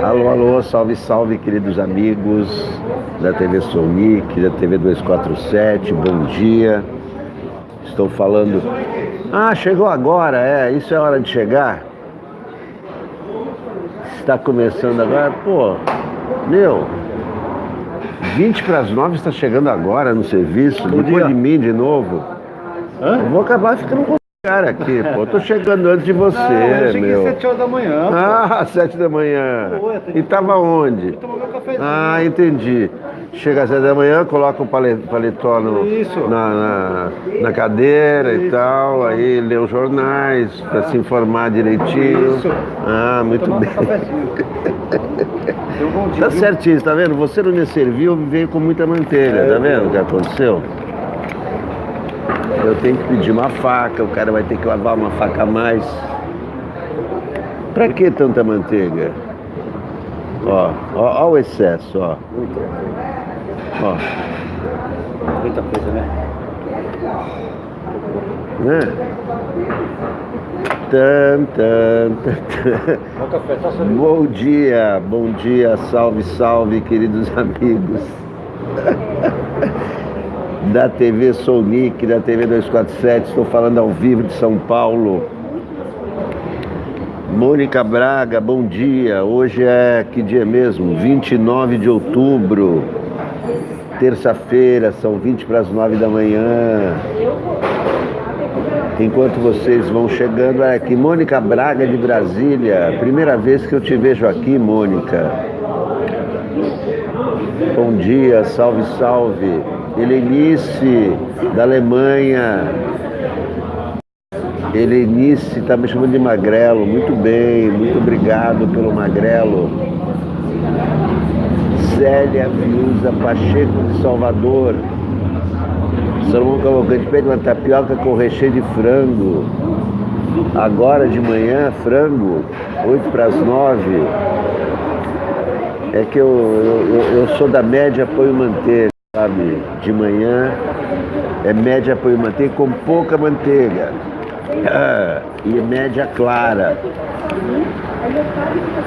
Alô, alô, salve, salve, queridos amigos da TV Sonic, da TV 247, bom dia. Estou falando. Ah, chegou agora, isso é hora de chegar? Está começando agora? Pô, meu, 20 para as 9 está chegando agora no serviço, Bom depois dia. de mim de novo. Eu vou acabar ficando com o cara aqui, pô. Tô chegando antes de você, Eu cheguei às meu. 7 horas da manhã. Ah, 7 da manhã. Pô, eu tenho E tava onde? Fui tomar meu cafezinho. Ah, entendi. Chega às 7 da manhã, coloca o paletó Isso. na cadeira e Isso. tal, aí lê os jornais para se informar direitinho. Isso. Ah, muito Tomar bem. meu cafezinho. Deu um bom dia. Tá viu? certinho, tá vendo? Você não me serviu, veio com muita manteiga, tá vendo o que aconteceu? Eu tenho que pedir uma faca, o cara vai ter que lavar uma faca a mais. Pra que tanta manteiga? Ó o excesso, ó. Ó, Muita coisa, né? né? Tan, tan, tan, tan. Olha o café, tá subindo. Bom dia, salve, salve, queridos amigos da TV Sonic, da TV 247, estou falando ao vivo de São Paulo. Mônica Braga, bom dia. Hoje é que dia mesmo? 29 de outubro, terça-feira, são 20 para as 9 da manhã. Enquanto vocês vão chegando, olha aqui, Mônica Braga de Brasília. Primeira vez que eu te vejo aqui, Mônica. Bom dia, salve, salve. Helenice, da Alemanha. Helenice está me chamando de magrelo. Muito bem, muito obrigado pelo magrelo. Célia Fiuza Pacheco de Salvador. Salomão Cavalcante pede uma tapioca com recheio de frango. Agora de manhã, frango, 8 para as 9. É que eu sou da média apoio manteiga, sabe? De manhã é média apoio manteiga com pouca manteiga. E média clara.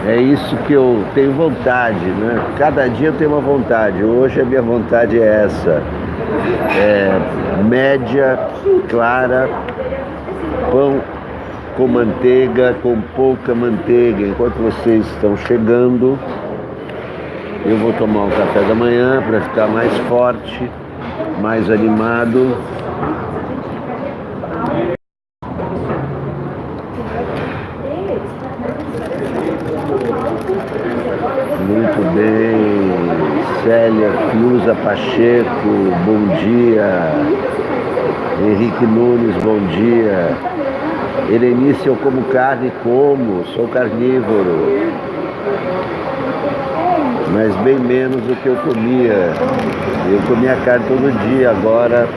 É isso que eu tenho vontade, né? Cada dia eu tenho uma vontade. Hoje a minha vontade é essa. Média clara, pão com manteiga, com pouca manteiga. Enquanto vocês estão chegando, eu vou tomar um café da manhã para ficar mais forte, mais animado. Muito bem, Célia Fiuza Pacheco, bom dia. Henrique Nunes, bom dia. Helenice, eu como carne, sou carnívoro. Mas bem menos do que eu comia. Eu comia carne todo dia, agora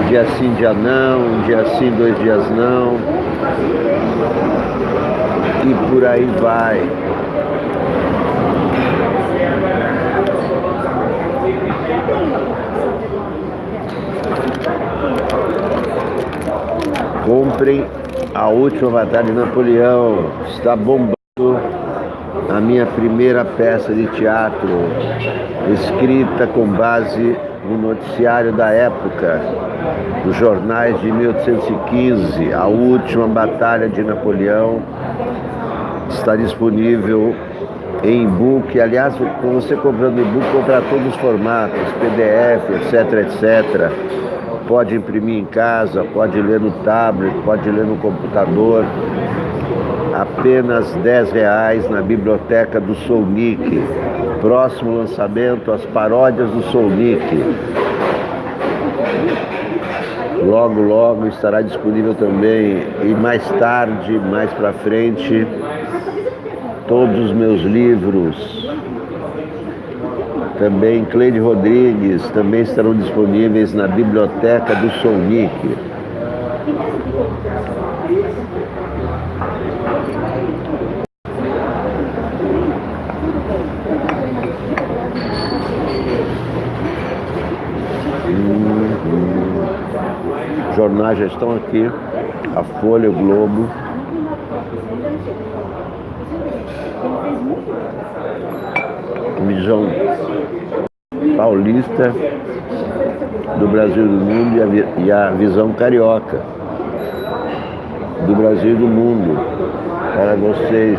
dia sim, dia não, um dia sim, 2 dias não. E por aí vai. Comprem A Última Batalha de Napoleão. Está bombando a minha primeira peça de teatro, escrita com base no noticiário da época, dos jornais de 1815. A Última Batalha de Napoleão está disponível em e-book. Aliás, com você comprando e-book, comprar todos os formatos, PDF, etc, etc. Pode imprimir em casa, pode ler no tablet, pode ler no computador. Apenas R$10 na biblioteca do Sonic. Próximo lançamento, as paródias do Sonic. Logo, logo estará disponível também. E mais tarde, mais pra frente, todos os meus livros. Também Cleide Rodrigues, também estarão disponíveis na biblioteca do Sonic. Jornais já estão aqui, a Folha, o Globo. Visão paulista do Brasil e do mundo e a visão carioca do Brasil e do mundo para vocês.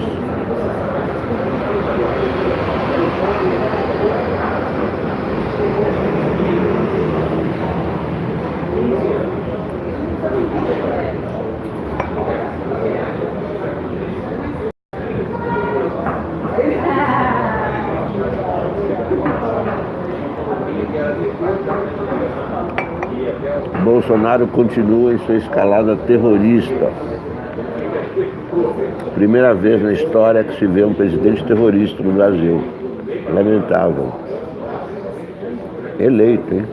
Bolsonaro continua em sua escalada terrorista. Primeira vez na história que se vê um presidente terrorista no Brasil. Lamentável. Eleito, hein?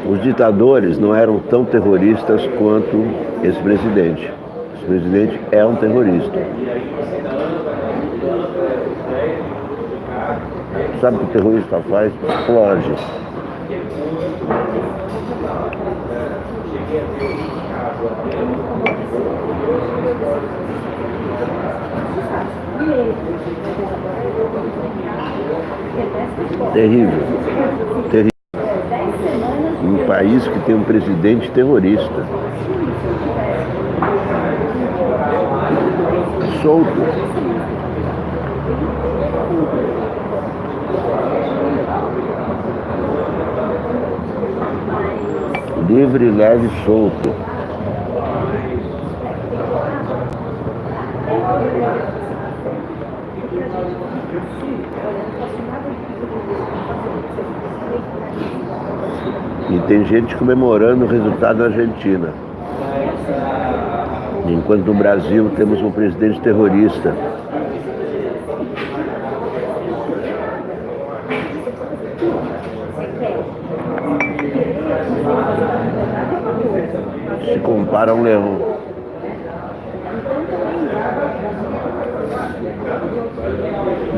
Os ditadores não eram tão terroristas quanto esse presidente. Esse presidente é um terrorista. Sabe o que o terrorista faz? Explode. Terrível. Terrível. Um país que tem um presidente terrorista. Solto. Livre, leve e solto. E tem gente comemorando o resultado da Argentina. Enquanto no Brasil temos um presidente terrorista. Se compara a um leão.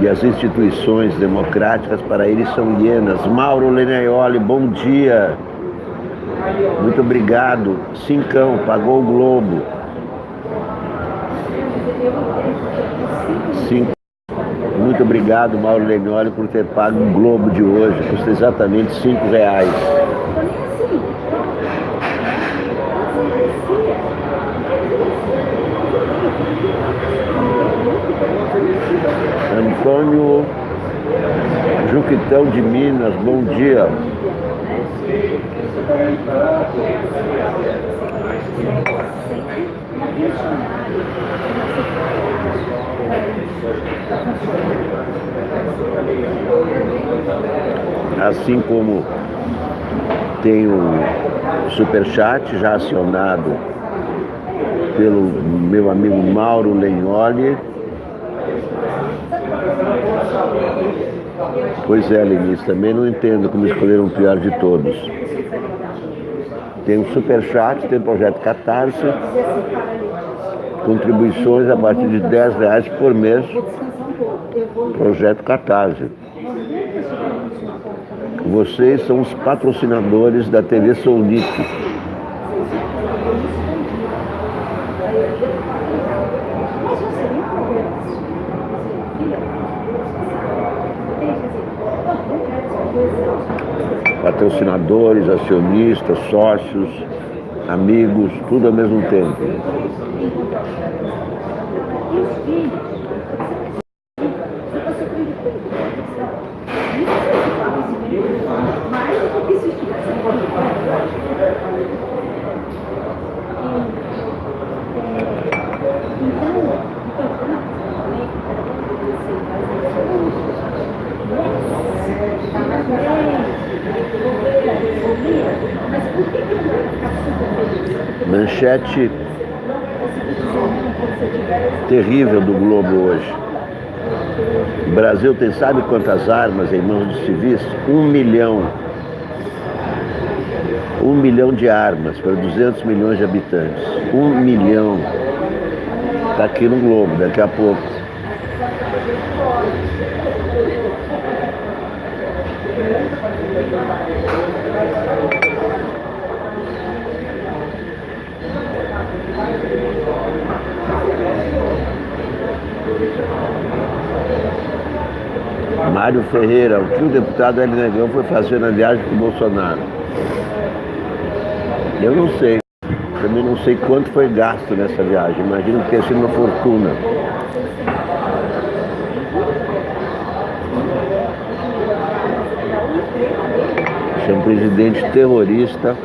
E as instituições democráticas para eles são hienas. Mauro Lenaioli, bom dia. Muito obrigado. Cincão, pagou o Globo. Muito obrigado, Mauro Lenaioli, por ter pago o Globo de hoje. Custa exatamente R$5. Antônio Juquitão de Minas, bom dia. Assim como tem o superchat já acionado pelo meu amigo Mauro Lenaioli. Pois é, Lenice, também não entendo como escolheram o pior de todos. Tem um superchat, tem o projeto Catarse, contribuições a partir de R$10 por mês, projeto Catarse. Vocês são os patrocinadores da TV Sounic. Patrocinadores, acionistas, sócios, amigos, tudo ao mesmo tempo. Manchete terrível do Globo hoje. O Brasil tem sabe quantas armas em mãos de civis? 1 milhão. 1 milhão de armas para 200 milhões de habitantes. 1 milhão. Está aqui no Globo, daqui a pouco. Mário Ferreira, o que o deputado Hélio Negão foi fazer na viagem com o Bolsonaro? Eu não sei. Também não sei quanto foi gasto nessa viagem. Imagino que tenha sido uma fortuna. Esse é um presidente terrorista,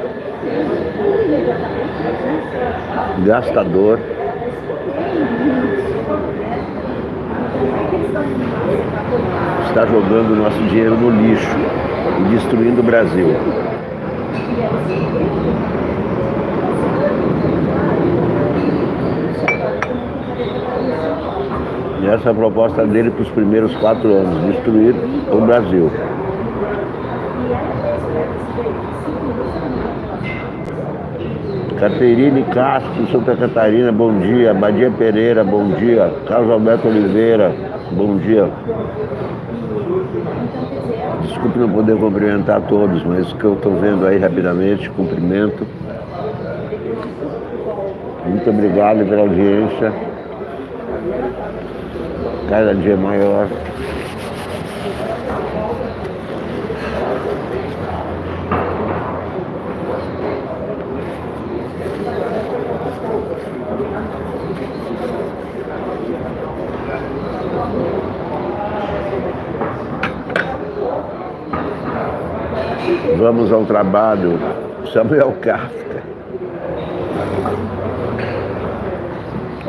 gastador, está jogando o nosso dinheiro no lixo e destruindo o Brasil. E essa é a proposta dele para os primeiros 4 anos, destruir o Brasil. Caterine Castro, Santa Catarina, bom dia. Badia Pereira, bom dia. Carlos Alberto Oliveira, bom dia. Desculpe não poder cumprimentar todos, mas o que eu estou vendo aí rapidamente, cumprimento. Muito obrigado pela audiência. Cada dia maior. Vamos ao trabalho. Samuel Kafka.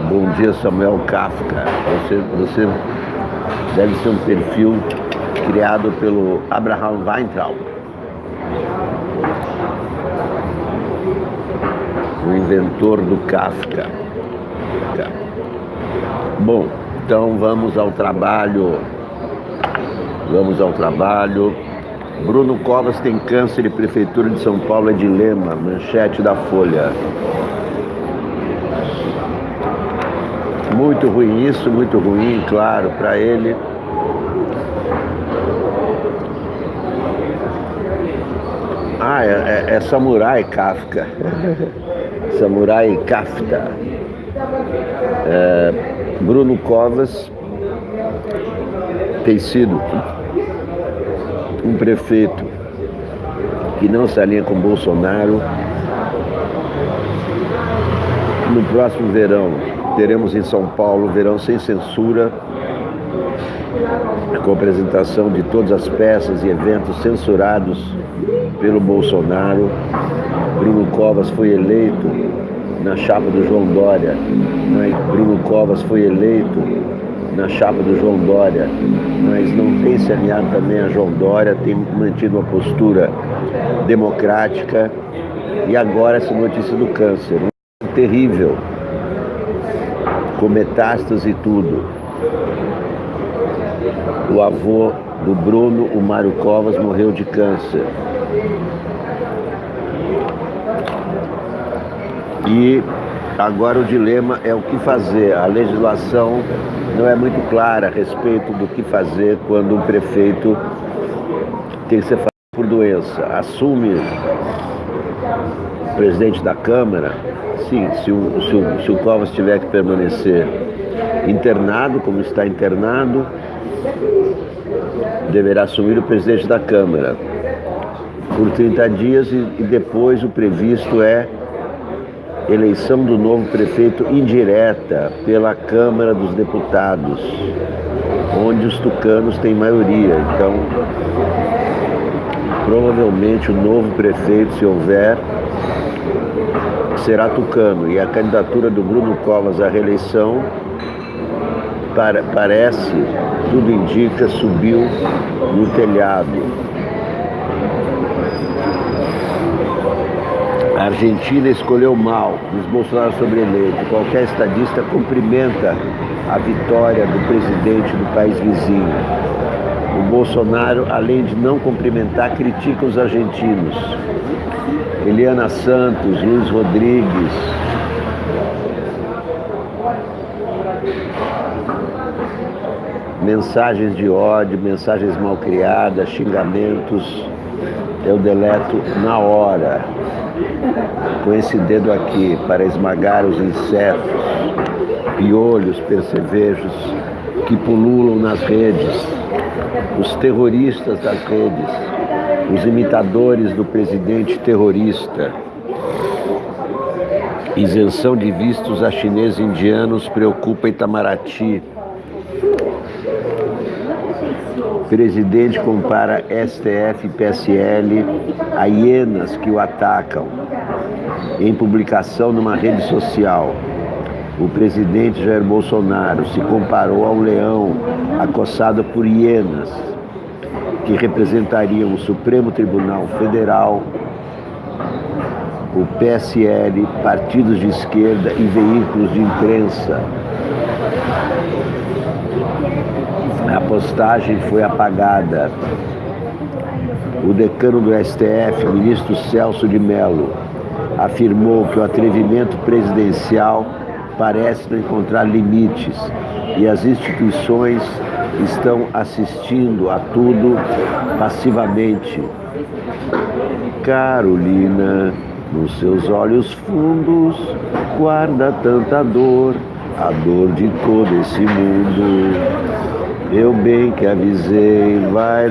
Bom dia, Samuel Kafka. Você deve ser um perfil criado pelo Abraham Weintraub, o inventor do Kafka. Bom, então vamos ao trabalho. Bruno Covas tem câncer e Prefeitura de São Paulo é dilema. Manchete da Folha. Muito ruim isso, muito ruim, claro, para ele. É Samurai Kafka. Samurai Kafka. Bruno Covas tem sido um prefeito que não se alinha com Bolsonaro. No próximo verão teremos em São Paulo verão sem censura, com a apresentação de todas as peças e eventos censurados pelo Bolsonaro. Bruno Covas foi eleito na chapa do João Dória. Bruno Covas foi eleito na chapa do João Dória, mas não tem se alinhado também a João Dória, tem mantido uma postura democrática. E agora essa notícia do câncer, terrível, com metástase e tudo. O avô do Bruno, o Mário Covas, morreu de câncer. E agora o dilema é o que fazer. A legislação não é muito clara a respeito do que fazer quando um prefeito tem que ser falado por doença. Assume o presidente da Câmara. Sim, se o Covas tiver que permanecer internado, como está internado, deverá assumir o presidente da Câmara por 30 dias e depois o previsto é eleição do novo prefeito indireta pela Câmara dos Deputados, onde os tucanos têm maioria. Então, provavelmente o novo prefeito, se houver, será tucano. E a candidatura do Bruno Covas à reeleição parece, tudo indica, subiu no telhado. A Argentina escolheu mal, diz Bolsonaro sobre eleito. Qualquer estadista cumprimenta a vitória do presidente do país vizinho. O Bolsonaro, além de não cumprimentar, critica os argentinos. Eliana Santos, Luiz Rodrigues. Mensagens de ódio, mensagens mal criadas, xingamentos, eu deleto na hora, com esse dedo aqui, para esmagar os insetos, piolhos, percevejos que pululam nas redes. os terroristas das redes, os imitadores do presidente terrorista. Isenção de vistos a chineses e indianos preocupa Itamaraty. Presidente compara STF e PSL a hienas que o atacam. Em publicação numa rede social, o presidente Jair Bolsonaro se comparou ao leão acossado por hienas, que representariam o Supremo Tribunal Federal, o PSL, partidos de esquerda e veículos de imprensa. A postagem foi apagada. O decano do STF, ministro Celso de Mello, afirmou que o atrevimento presidencial parece não encontrar limites e as instituições estão assistindo a tudo passivamente. Carolina, nos seus olhos fundos, guarda tanta dor, a dor de todo esse mundo. Eu bem que avisei, vai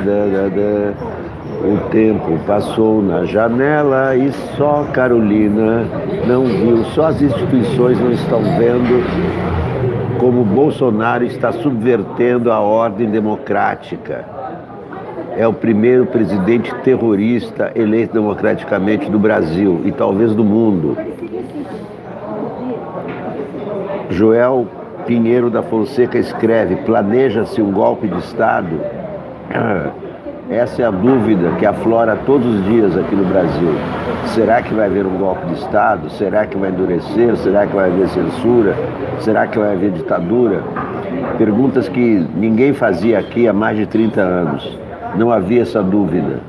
O tempo passou na janela e só Carolina não viu, só as instituições não estão vendo como Bolsonaro está subvertendo a ordem democrática. É o primeiro presidente terrorista eleito democraticamente do Brasil e talvez do mundo. Joel Pinheiro da Fonseca escreve: planeja-se um golpe de Estado? Essa é a dúvida que aflora todos os dias aqui no Brasil. Será que vai haver um golpe de Estado? Será que vai endurecer? Será que vai haver censura? Será que vai haver ditadura? Perguntas que ninguém fazia aqui há mais de 30 anos. Não havia essa dúvida.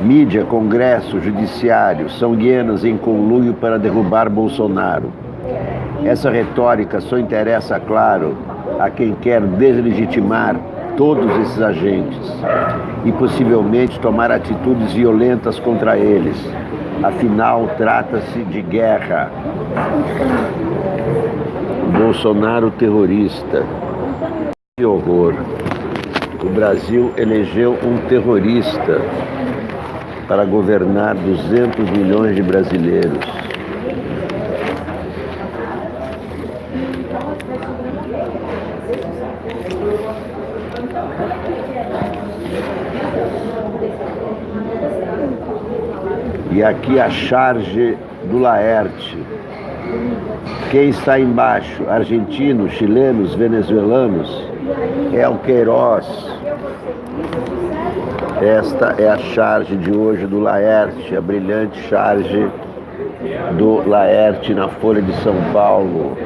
Mídia, Congresso, Judiciário são hienas em conluio para derrubar Bolsonaro. Essa retórica só interessa, claro, a quem quer deslegitimar todos esses agentes e possivelmente tomar atitudes violentas contra eles. Afinal, trata-se de guerra. Bolsonaro terrorista. Que horror! O Brasil elegeu um terrorista para governar 200 milhões de brasileiros. E aqui a charge do Laerte. Quem está embaixo? Argentinos, chilenos, venezuelanos? É o Queiroz. Esta é a charge de hoje do Laerte, a brilhante charge do Laerte na Folha de São Paulo.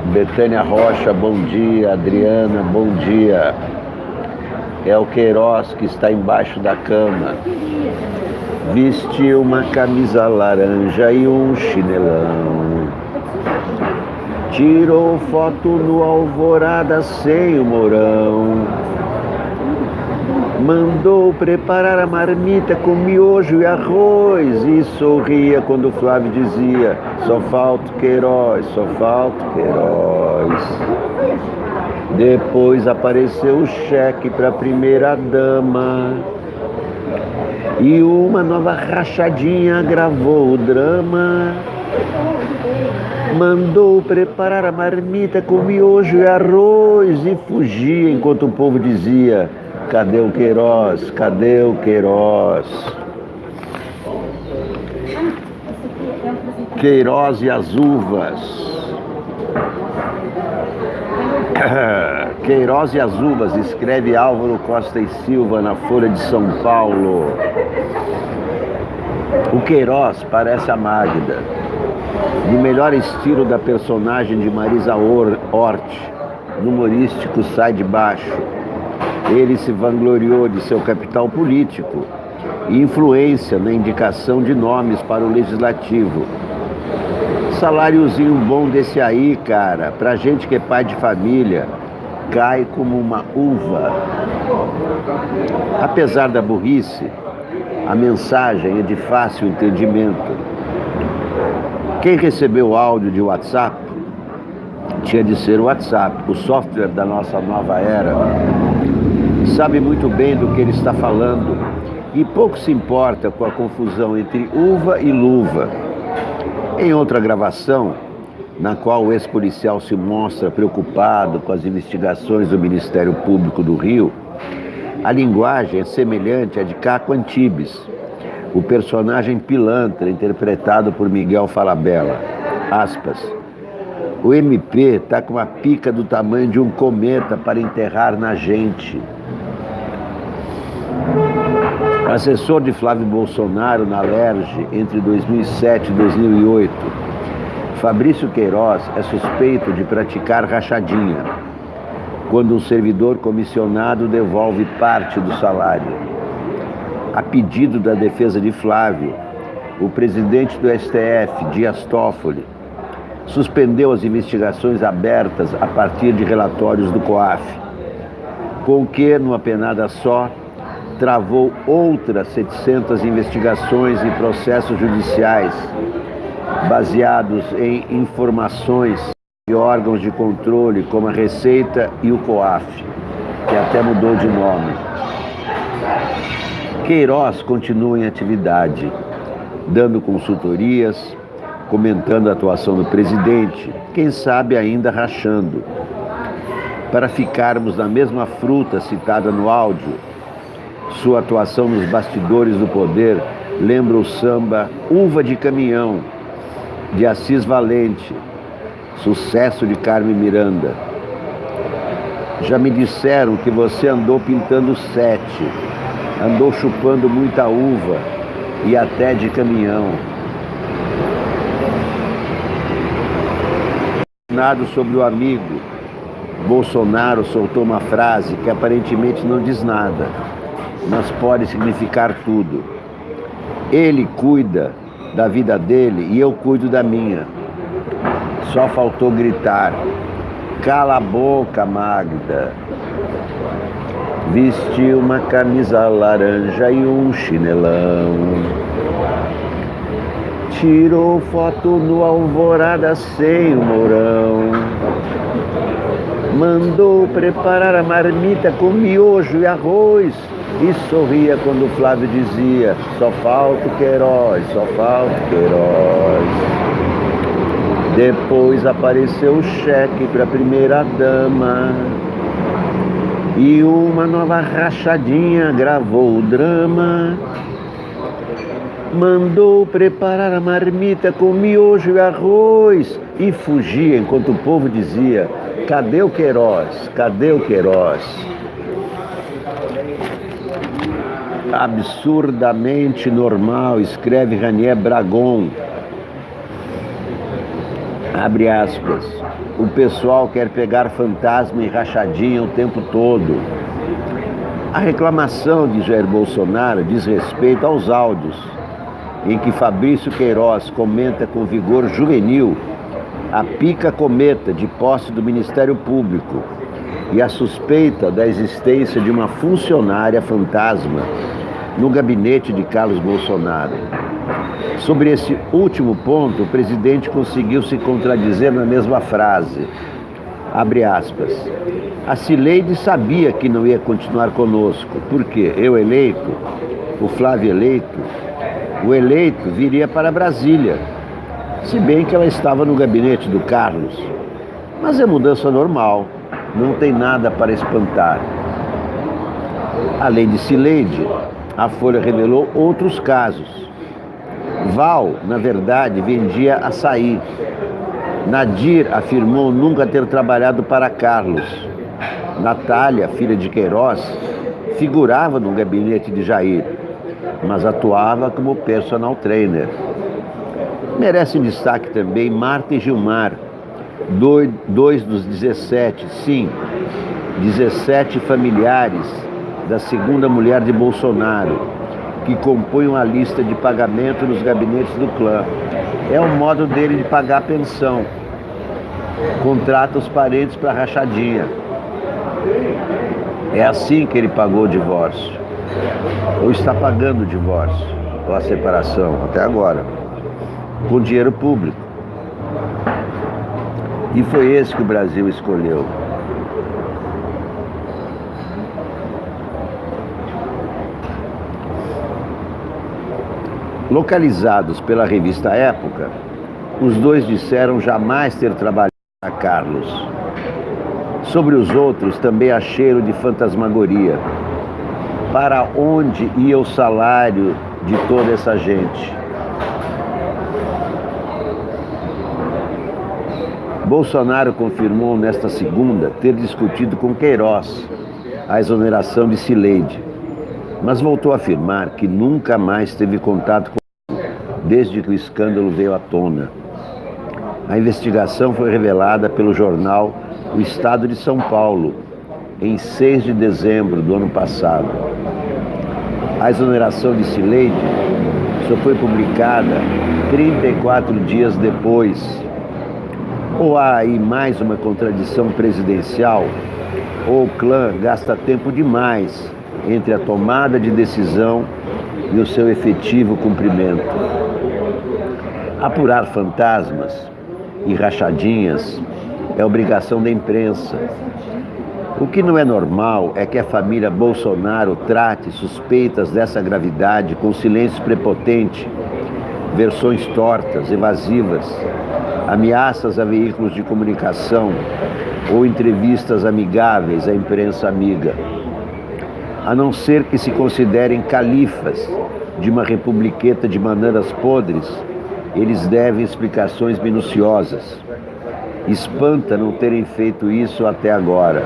Betânia Rocha, bom dia. Adriana, bom dia. É o Queiroz que está embaixo da cama. Vestiu uma camisa laranja e um chinelão. Tirou foto no Alvorada sem o Mourão. Mandou preparar a marmita com miojo e arroz. E sorria quando o Flávio dizia: só falta o Queiroz, só falta o Queiroz. Depois apareceu o cheque para a primeira-dama. E uma nova rachadinha agravou o drama. Mandou preparar a marmita com miojo e arroz e fugia enquanto o povo dizia: cadê o Queiroz? Cadê o Queiroz? Queiroz e as uvas. Queiroz e as uvas, escreve Álvaro Costa e Silva na Folha de São Paulo. O Queiroz parece a Magda, no melhor estilo da personagem de Marisa Hort, no humorístico Sai de Baixo. Ele se vangloriou de seu capital político e influência na indicação de nomes para o Legislativo. Saláriozinho bom desse aí, cara, pra gente que é pai de família. cai como uma uva. Apesar da burrice, a mensagem é de fácil entendimento. Quem recebeu o áudio de WhatsApp tinha de ser o WhatsApp, o software da nossa nova era. Sabe muito bem do que ele está falando e pouco se importa com a confusão entre uva e luva. Em outra gravação, na qual o ex-policial se mostra preocupado com as investigações do Ministério Público do Rio, a linguagem é semelhante à de Caco Antibes, o personagem pilantra interpretado por Miguel Falabella. Aspas. O MP está com uma pica do tamanho de um cometa para enterrar na gente. Assessor de Flávio Bolsonaro na Alerj entre 2007 e 2008, Fabrício Queiroz é suspeito de praticar rachadinha, quando um servidor comissionado devolve parte do salário. A pedido da defesa de Flávio, o presidente do STF, Dias Toffoli, suspendeu as investigações abertas a partir de relatórios do COAF, com o que, numa penada só, travou outras 700 investigações e processos judiciais baseados em informações de órgãos de controle como a Receita e o COAF, que até mudou de nome. Queiroz continua em atividade, dando consultorias, comentando a atuação do presidente, quem sabe ainda rachando. Para ficarmos na mesma fruta citada no áudio, sua atuação nos bastidores do poder lembra o samba Uva de Caminhão, de Assis Valente, sucesso de Carmen Miranda. Já me disseram que você andou pintando 7, andou chupando muita uva e até de caminhão. Sobre o amigo, Bolsonaro soltou uma frase que aparentemente não diz nada, mas pode significar tudo. Ele cuida da vida dele e eu cuido da minha. Só faltou gritar: cala a boca, Magda. Vestiu uma camisa laranja e um chinelão. Tirou foto no Alvorada sem o Mourão. Mandou preparar a marmita com miojo e arroz. E sorria quando o Flávio dizia: só falta o Queiroz, só falta o Queiroz. Depois apareceu o cheque para a primeira dama. E uma nova rachadinha gravou o drama. Mandou preparar a marmita com miojo e arroz. E fugia enquanto o povo dizia: cadê o Queiroz? Cadê o Queiroz? Absurdamente normal, escreve Ranier Bragon. Abre aspas. O pessoal quer pegar fantasma e rachadinha o tempo todo. A reclamação de Jair Bolsonaro diz respeito aos áudios, em que Fabrício Queiroz comenta com vigor juvenil a pica cometa de posse do Ministério Público e a suspeita da existência de uma funcionária fantasma no gabinete de Carlos Bolsonaro. Sobre esse último ponto, o presidente conseguiu se contradizer na mesma frase. Abre aspas. A Cileide sabia que não ia continuar conosco, porque eu eleito, o Flávio eleito, o eleito viria para Brasília, se bem que ela estava no gabinete do Carlos. Mas é mudança normal, não tem nada para espantar. Além de Cileide, a Folha revelou outros casos. Val, na verdade, vendia açaí. Nadir afirmou nunca ter trabalhado para Carlos. Natália, filha de Queiroz, figurava no gabinete de Jair, mas atuava como personal trainer. Merecem destaque também Marta e Gilmar, dois dos 17, sim, 17 familiares da segunda mulher de Bolsonaro, que compõem uma lista de pagamento nos gabinetes do clã. É o modo dele de pagar a pensão. Contrata os parentes para rachadinha. É assim que ele pagou o divórcio, ou está pagando o divórcio, ou a separação, até agora, com dinheiro público. E foi esse que o Brasil escolheu. Localizados pela revista Época, os dois disseram jamais ter trabalhado a Carlos. Sobre os outros também há cheiro de fantasmagoria. Para onde ia o salário de toda essa gente? Bolsonaro confirmou nesta segunda ter discutido com Queiroz a exoneração de Cileide, mas voltou a afirmar que nunca mais teve contato com ele desde que o escândalo veio à tona. A investigação foi revelada pelo jornal O Estado de São Paulo, em 6 de dezembro do ano passado. A exoneração de Cileide só foi publicada 34 dias depois. Ou há aí mais uma contradição presidencial, ou o clã gasta tempo demais entre a tomada de decisão e o seu efetivo cumprimento. Apurar fantasmas e rachadinhas é obrigação da imprensa. O que não é normal é que a família Bolsonaro trate suspeitas dessa gravidade com silêncio prepotente, versões tortas, evasivas, ameaças a veículos de comunicação ou entrevistas amigáveis à imprensa amiga. A não ser que se considerem califas de uma republiqueta de maneiras podres, eles devem explicações minuciosas. Espanta não terem feito isso até agora.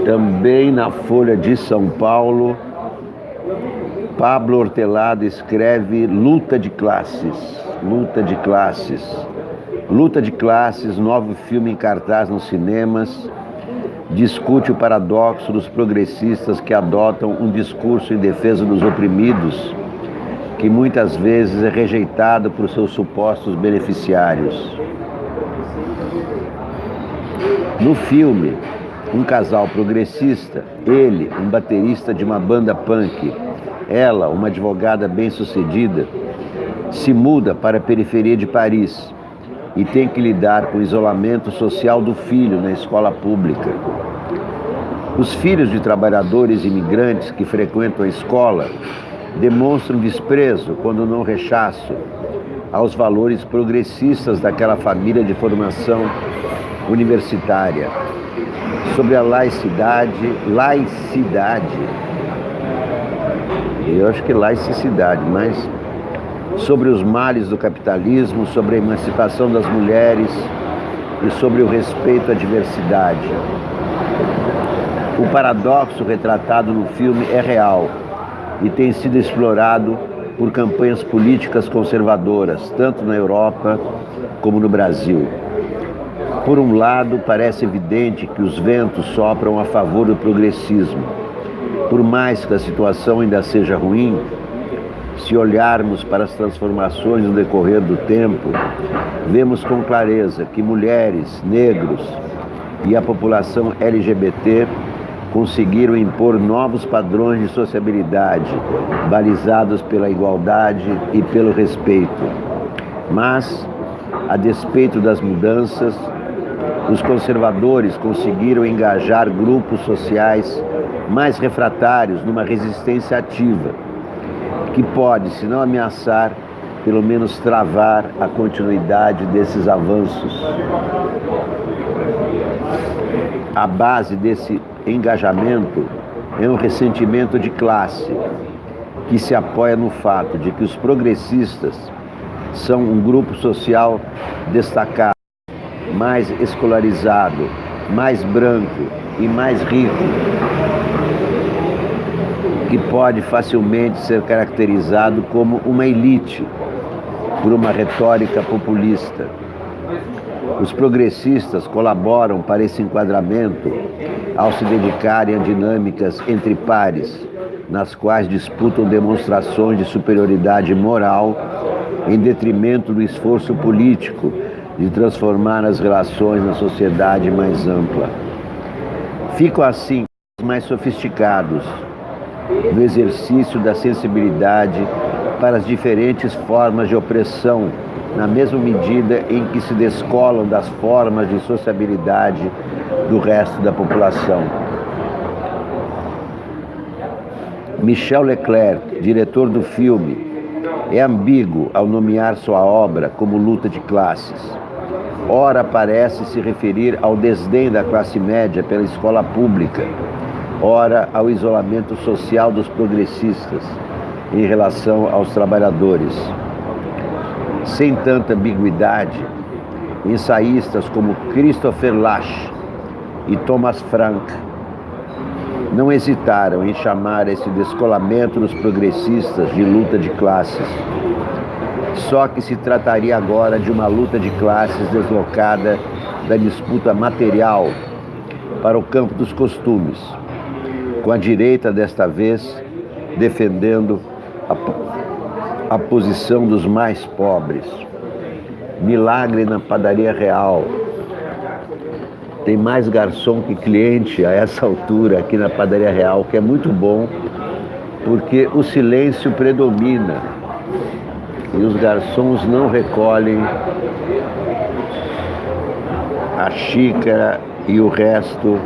Também na Folha de São Paulo, Pablo Hortelado escreve Luta de Classes. Luta de Classes. Luta de Classes, novo filme em cartaz nos cinemas, discute o paradoxo dos progressistas que adotam um discurso em defesa dos oprimidos, que muitas vezes é rejeitado por seus supostos beneficiários. No filme, um casal progressista, ele, um baterista de uma banda punk, ela, uma advogada bem-sucedida, se muda para a periferia de Paris e tem que lidar com o isolamento social do filho na escola pública. Os filhos de trabalhadores imigrantes que frequentam a escola demonstram desprezo, quando não rechaço, aos valores progressistas daquela família de formação universitária. Sobre a laicidade, eu acho que laicidade, mas sobre os males do capitalismo, sobre a emancipação das mulheres e sobre o respeito à diversidade. O paradoxo retratado no filme é real e tem sido explorado por campanhas políticas conservadoras, tanto na Europa como no Brasil. Por um lado, parece evidente que os ventos sopram a favor do progressismo. Por mais que a situação ainda seja ruim, se olharmos para as transformações no decorrer do tempo, vemos com clareza que mulheres, negros e a população LGBT conseguiram impor novos padrões de sociabilidade, balizados pela igualdade e pelo respeito. Mas, a despeito das mudanças, os conservadores conseguiram engajar grupos sociais mais refratários numa resistência ativa, que pode, se não ameaçar, pelo menos travar a continuidade desses avanços. A base desse engajamento é um ressentimento de classe, que se apoia no fato de que os progressistas são um grupo social destacado, mais escolarizado, mais branco e mais rico, que pode facilmente ser caracterizado como uma elite por uma retórica populista. Os progressistas colaboram para esse enquadramento ao se dedicarem a dinâmicas entre pares, nas quais disputam demonstrações de superioridade moral em detrimento do esforço político de transformar as relações na sociedade mais ampla. Ficam assim mais sofisticados no exercício da sensibilidade para as diferentes formas de opressão, na mesma medida em que se descolam das formas de sociabilidade do resto da população. Michel Leclerc, diretor do filme, é ambíguo ao nomear sua obra como luta de classes. Ora parece se referir ao desdém da classe média pela escola pública, ora ao isolamento social dos progressistas em relação aos trabalhadores. Sem tanta ambiguidade, ensaístas como Christopher Lasch e Thomas Frank não hesitaram em chamar esse descolamento dos progressistas de luta de classes. Só que se trataria agora de uma luta de classes deslocada da disputa material para o campo dos costumes, com a direita desta vez defendendo a posição dos mais pobres. Milagre na padaria real. Tem mais garçom que cliente a essa altura aqui na padaria real, que é muito bom, porque o silêncio predomina e os garçons não recolhem a xícara e o resto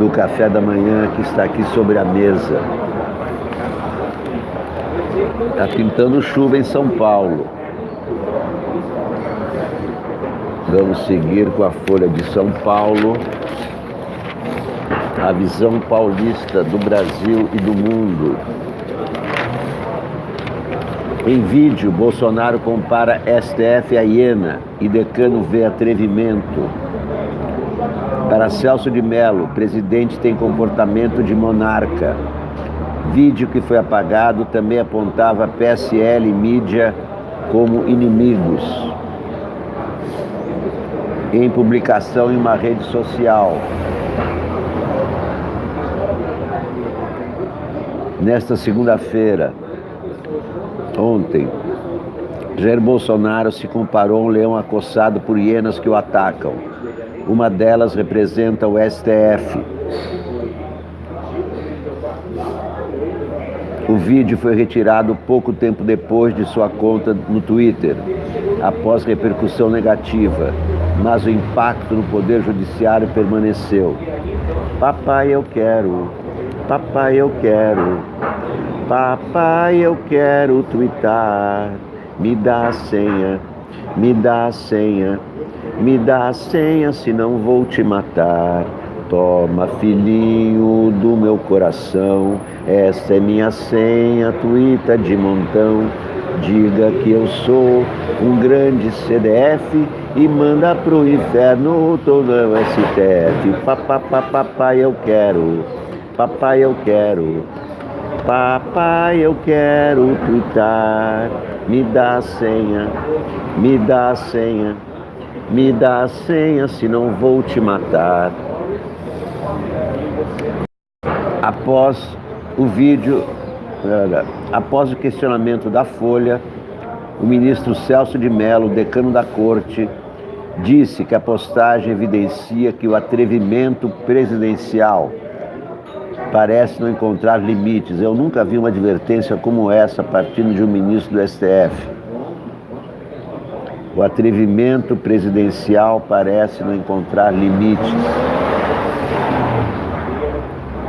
do café da manhã que está aqui sobre a mesa. Está pintando chuva em São Paulo. Vamos seguir com a Folha de São Paulo, a visão paulista do Brasil e do mundo. Em vídeo, Bolsonaro compara STF a hiena e decano vê atrevimento. Para Celso de Mello, presidente tem comportamento de monarca. Vídeo que foi apagado também apontava PSL e mídia como inimigos. Em publicação em uma rede social. Nesta segunda-feira, ontem, Jair Bolsonaro se comparou a um leão acossado por hienas que o atacam. Uma delas representa o STF. O vídeo foi retirado pouco tempo depois de sua conta no Twitter, após repercussão negativa, mas o impacto no Poder Judiciário permaneceu. Papai, eu quero, papai, eu quero, papai, eu quero twittar. Me dá a senha, me dá a senha, me dá a senha, senão vou te matar. Toma, filhinho do meu coração, essa é minha senha, tuita de montão. Diga que eu sou um grande CDF e manda pro inferno todo o STF. Papai, eu quero, papai, eu quero, papai, eu quero twittar. Me dá a senha, me dá a senha, me dá a senha, senão vou te matar. Após o vídeo, após o questionamento da Folha, o ministro Celso de Mello, decano da Corte, disse que a postagem evidencia que o atrevimento presidencial parece não encontrar limites. Eu nunca vi uma advertência como essa partindo de um ministro do STF. O atrevimento presidencial parece não encontrar limites.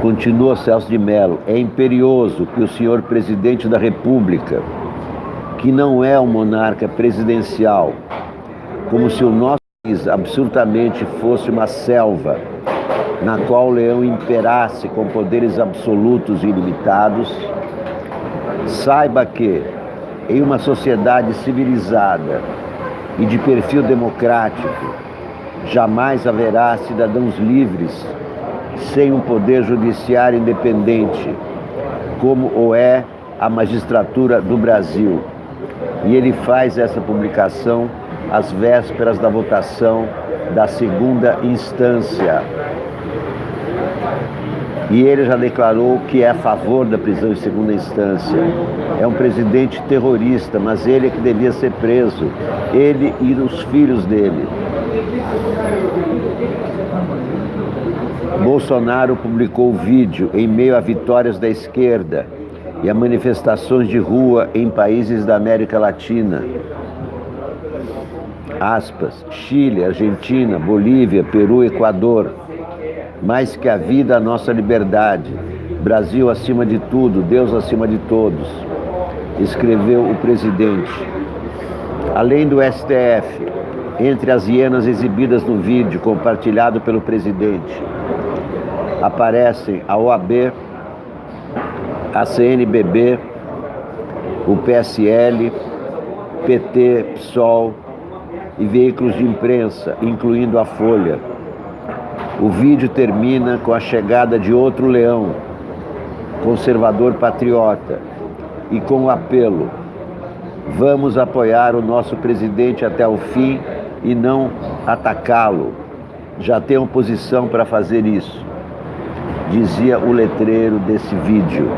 Continua Celso de Mello, é imperioso que o senhor presidente da República, que não é um monarca presidencial, como se o nosso país absolutamente fosse uma selva, na qual o leão imperasse com poderes absolutos e ilimitados, saiba que, em uma sociedade civilizada e de perfil democrático, jamais haverá cidadãos livres sem um poder judiciário independente, como o é a magistratura do Brasil. E ele faz essa publicação às vésperas da votação da segunda instância. E ele já declarou que é a favor da prisão em segunda instância. É um presidente terrorista, mas ele é que devia ser preso. Ele e os filhos dele. Bolsonaro publicou o vídeo em meio a vitórias da esquerda e a manifestações de rua em países da América Latina. Aspas, Chile, Argentina, Bolívia, Peru, Equador. Mais que a vida, a nossa liberdade. Brasil acima de tudo, Deus acima de todos, escreveu o presidente. Além do STF, entre as hienas exibidas no vídeo compartilhado pelo presidente, aparecem a OAB, a CNBB, o PSL, PT, PSOL e veículos de imprensa, incluindo a Folha. O vídeo termina com a chegada de outro leão, conservador patriota, e com o apelo: vamos apoiar o nosso presidente até o fim e não atacá-lo. Já tem oposição para fazer isso, dizia o letreiro desse vídeo.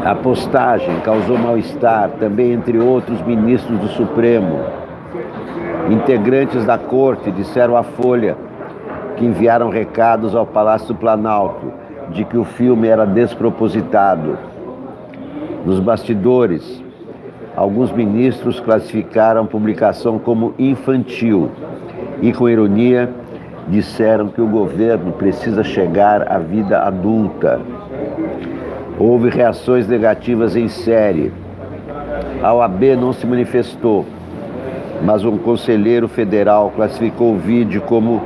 A postagem causou mal-estar também entre outros ministros do Supremo. Integrantes da corte disseram à Folha que enviaram recados ao Palácio do Planalto de que o filme era despropositado. Nos bastidores, alguns ministros classificaram a publicação como infantil e, com ironia, disseram que o governo precisa chegar à vida adulta. Houve reações negativas em série. A OAB não se manifestou, mas um conselheiro federal classificou o vídeo como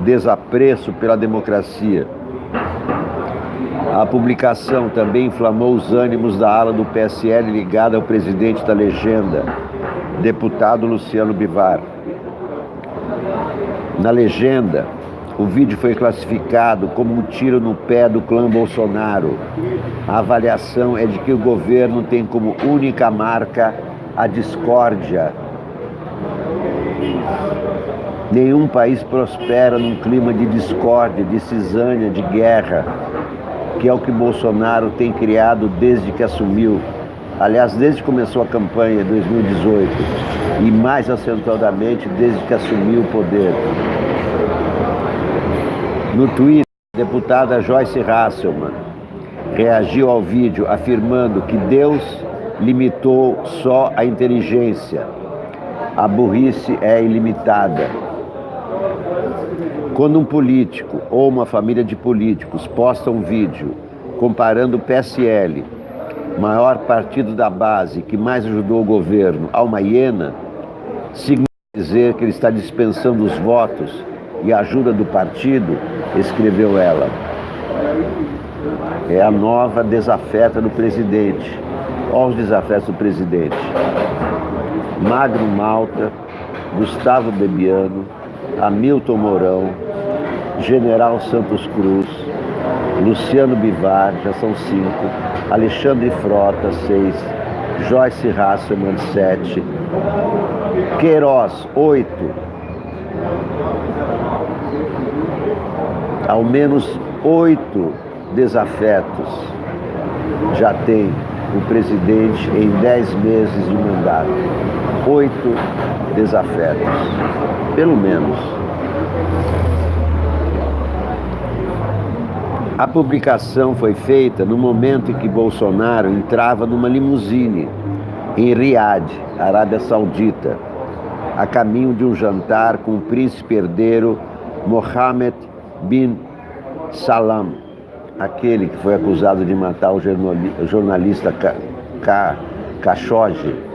desapreço pela democracia. A publicação também inflamou os ânimos da ala do PSL ligada ao presidente da legenda, deputado Luciano Bivar. Na legenda, o vídeo foi classificado como um tiro no pé do clã Bolsonaro. A avaliação é de que o governo tem como única marca a discórdia. Nenhum país prospera num clima de discórdia, de cisânia, de guerra, que é o que Bolsonaro tem criado desde que assumiu. Aliás, desde que começou a campanha em 2018 e mais acentuadamente desde que assumiu o poder. No Twitter, a deputada Joyce Hasselmann reagiu ao vídeo afirmando que Deus limitou só a inteligência. A burrice é ilimitada. Quando um político ou uma família de políticos posta um vídeo comparando o PSL, maior partido da base que mais ajudou o governo, a uma hiena, significa dizer que ele está dispensando os votos e a ajuda do partido, escreveu ela. É a nova desafeta do presidente. Olha os desafetos do presidente. Magno Malta, Gustavo Bebiano, Hamilton Mourão, General Santos Cruz, Luciano Bivar, já são 5, Alexandre Frota, 6, Joyce Hasselmann, 7, Queiroz, 8. Ao menos 8 desafetos já tem o presidente em 10 meses de mandato. 8 desafetos, pelo menos. A publicação foi feita no momento em que Bolsonaro entrava numa limusine em Riad, Arábia Saudita, a caminho de um jantar com o príncipe herdeiro Mohammed bin Salman, aquele que foi acusado de matar o jornalista Khashoggi.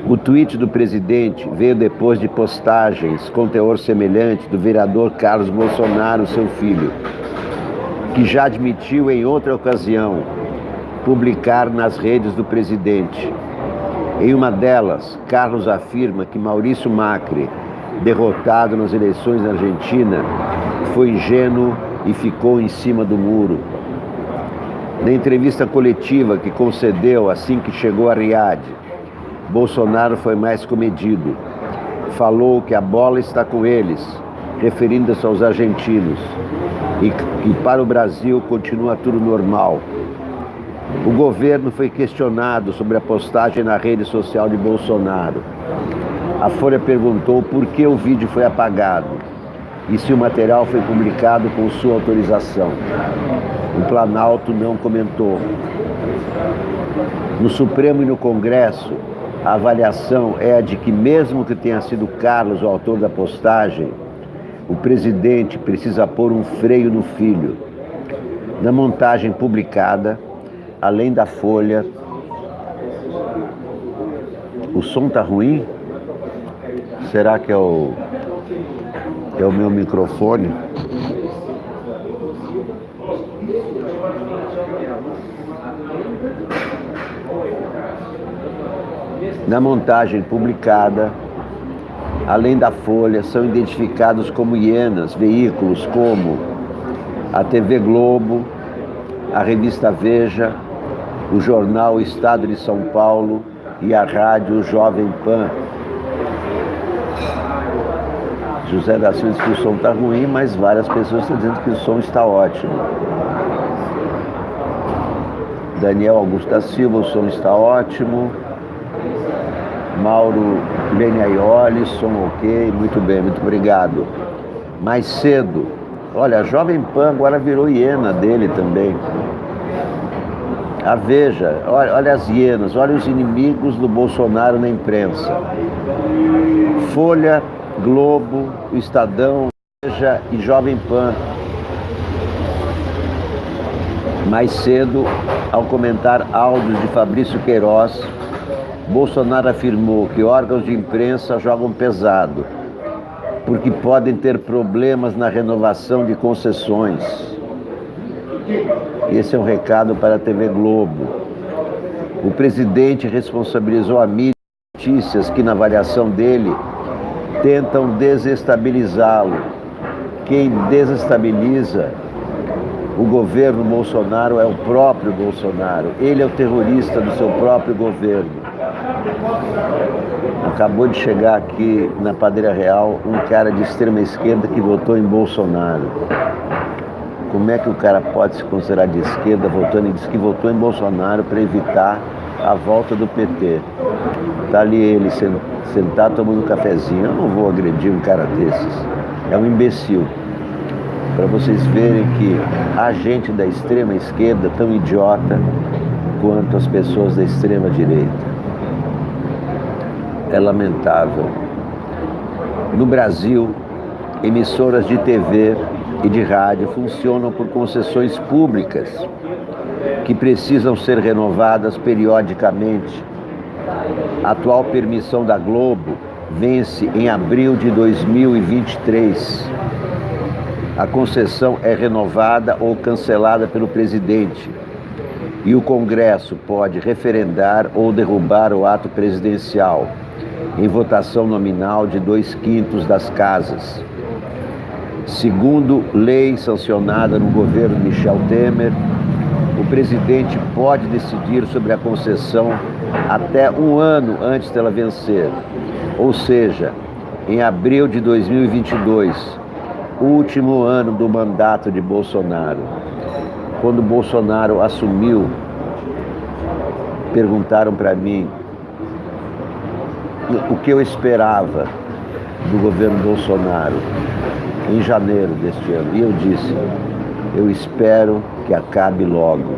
O tweet do presidente veio depois de postagens com teor semelhante do vereador Carlos Bolsonaro, seu filho, que já admitiu em outra ocasião publicar nas redes do presidente. Em uma delas, Carlos afirma que Maurício Macri, derrotado nas eleições na Argentina, foi ingênuo e ficou em cima do muro. Na entrevista coletiva que concedeu assim que chegou a Riad, Bolsonaro foi mais comedido. Falou que a bola está com eles, referindo-se aos argentinos, e para o Brasil continua tudo normal. O governo foi questionado sobre a postagem na rede social de Bolsonaro. A Folha perguntou por que o vídeo foi apagado e se o material foi publicado com sua autorização. O Planalto não comentou. No Supremo e no Congresso, a avaliação é a de que, mesmo que tenha sido Carlos o autor da postagem, o presidente precisa pôr um freio no filho. Na montagem publicada, além da Folha... O som tá ruim? Será que é o meu microfone? Na montagem publicada, além da Folha, são identificados como hienas veículos como a TV Globo, a revista Veja, o jornal Estado de São Paulo e a rádio Jovem Pan. José da Silva diz que o som está ruim, mas várias pessoas estão dizendo que o som está ótimo. Daniel Augusto da Silva, o som está ótimo. Mauro Beniaioli, som ok, muito bem, muito obrigado. Mais cedo, olha, a Jovem Pan agora virou hiena dele também. A Veja, olha as hienas, olha os inimigos do Bolsonaro na imprensa. Folha, Globo, Estadão, Veja e Jovem Pan. Mais cedo, ao comentar áudios de Fabrício Queiroz, Bolsonaro afirmou que órgãos de imprensa jogam pesado, porque podem ter problemas na renovação de concessões. Esse é um recado para a TV Globo. O presidente responsabilizou a mídia de notícias que, na avaliação dele, tentam desestabilizá-lo. Quem desestabiliza o governo Bolsonaro é o próprio Bolsonaro. Ele é o terrorista do seu próprio governo. Acabou de chegar aqui na Padaria Real um cara de extrema esquerda que votou em Bolsonaro. Como é que o cara pode se considerar de esquerda votando? Ele disse que votou em Bolsonaro para evitar a volta do PT. Está ali ele sentado tomando um cafezinho. Eu não vou agredir um cara desses. É um imbecil. Para vocês verem que a gente da extrema esquerda é tão idiota quanto as pessoas da extrema direita. É lamentável. No Brasil, emissoras de TV e de rádio funcionam por concessões públicas que precisam ser renovadas periodicamente. A atual permissão da Globo vence em abril de 2023. A concessão é renovada ou cancelada pelo presidente e o Congresso pode referendar ou derrubar o ato presidencial em votação nominal de 2/5 das casas. Segundo lei sancionada no governo Michel Temer, o presidente pode decidir sobre a concessão até um ano antes dela vencer, ou seja, em abril de 2022, último ano do mandato de Bolsonaro. Quando Bolsonaro assumiu, perguntaram para mim o que eu esperava do governo Bolsonaro em janeiro deste ano. E eu disse, eu espero que acabe logo.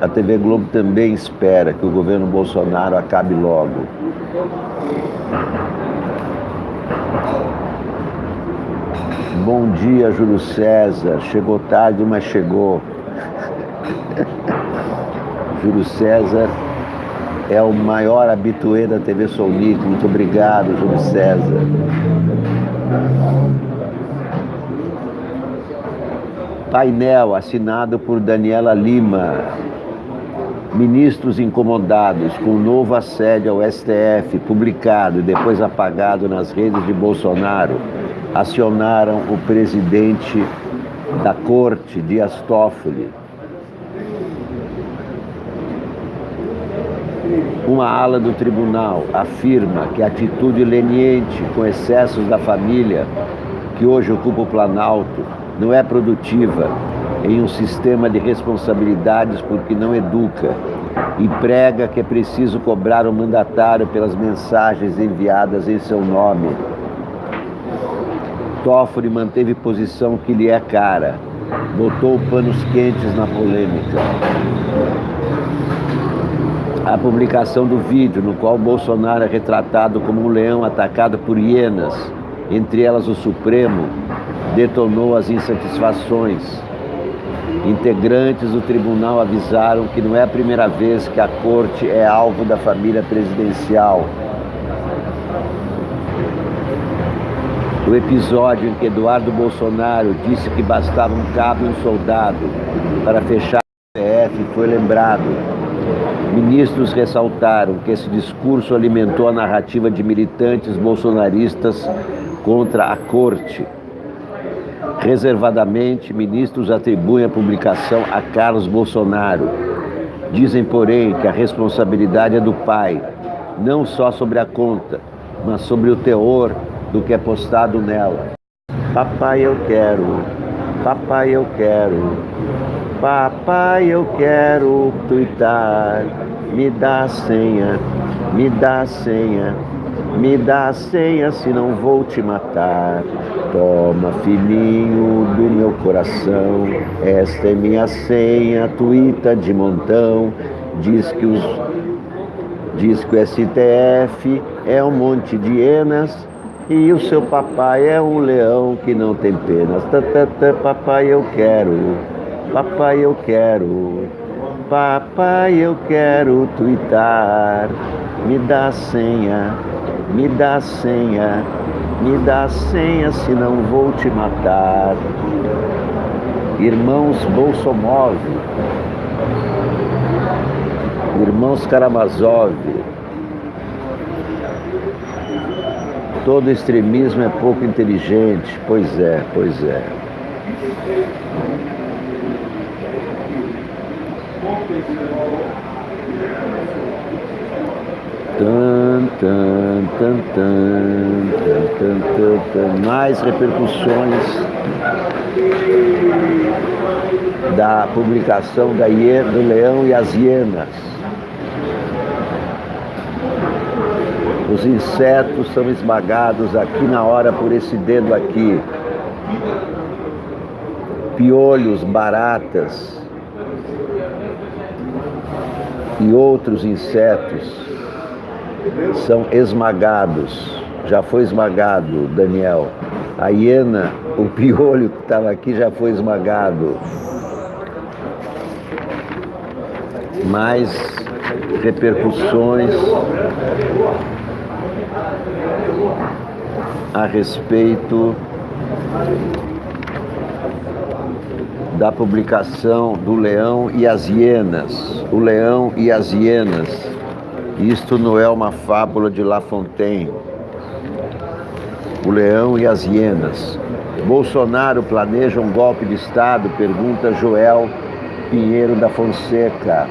A TV Globo também espera que o governo Bolsonaro acabe logo. Bom dia, Júlio César. Chegou tarde, mas chegou. Júlio César é o maior habituê da TV Solnic. Muito obrigado, Júlio César. Painel assinado por Daniela Lima. Ministros incomodados com o novo assédio ao STF, publicado e depois apagado nas redes de Bolsonaro, acionaram o presidente da corte, Dias Toffoli. Uma ala do tribunal afirma que a atitude leniente com excessos da família que hoje ocupa o Planalto não é produtiva em um sistema de responsabilidades porque não educa e prega que é preciso cobrar o mandatário pelas mensagens enviadas em seu nome. Toffoli manteve posição que lhe é cara, botou panos quentes na polêmica. A publicação do vídeo no qual Bolsonaro é retratado como um leão atacado por hienas, entre elas o Supremo, detonou as insatisfações. Integrantes do tribunal avisaram que não é a primeira vez que a corte é alvo da família presidencial. O episódio em que Eduardo Bolsonaro disse que bastava um cabo e um soldado para fechar o STF foi lembrado. Ministros ressaltaram que esse discurso alimentou a narrativa de militantes bolsonaristas contra a corte. Reservadamente, ministros atribuem a publicação a Carlos Bolsonaro. Dizem, porém, que a responsabilidade é do pai, não só sobre a conta, mas sobre o teor do que é postado nela. Papai, eu quero, papai, eu quero, papai, eu quero tuitar. Me dá a senha, me dá a senha, me dá a senha, senão vou te matar. Toma, filhinho do meu coração, esta é minha senha, tuita de montão. Diz que o STF é um monte de hienas e o seu papai é um leão que não tem penas. Papai, eu quero, papai, eu quero, papai, eu quero tuitar. Me dá a senha, me dá a senha, me dá a senha, senão vou te matar. Irmãos Bolsomov, irmãos Karamazov, todo extremismo é pouco inteligente. Pois é, pois é. Mais repercussões da publicação do Leão e as Hienas. Os insetos são esmagados aqui na hora por esse dedo aqui. Piolhos, baratas e outros insetos são esmagados. Já foi esmagado, Daniel. A hiena, o piolho que estava aqui já foi esmagado. Mais repercussões a respeito da publicação do Leão e as Hienas. O Leão e as Hienas. Isto não é uma fábula de La Fontaine. O Leão e as Hienas. Bolsonaro planeja um golpe de Estado? Pergunta Joel Pinheiro da Fonseca.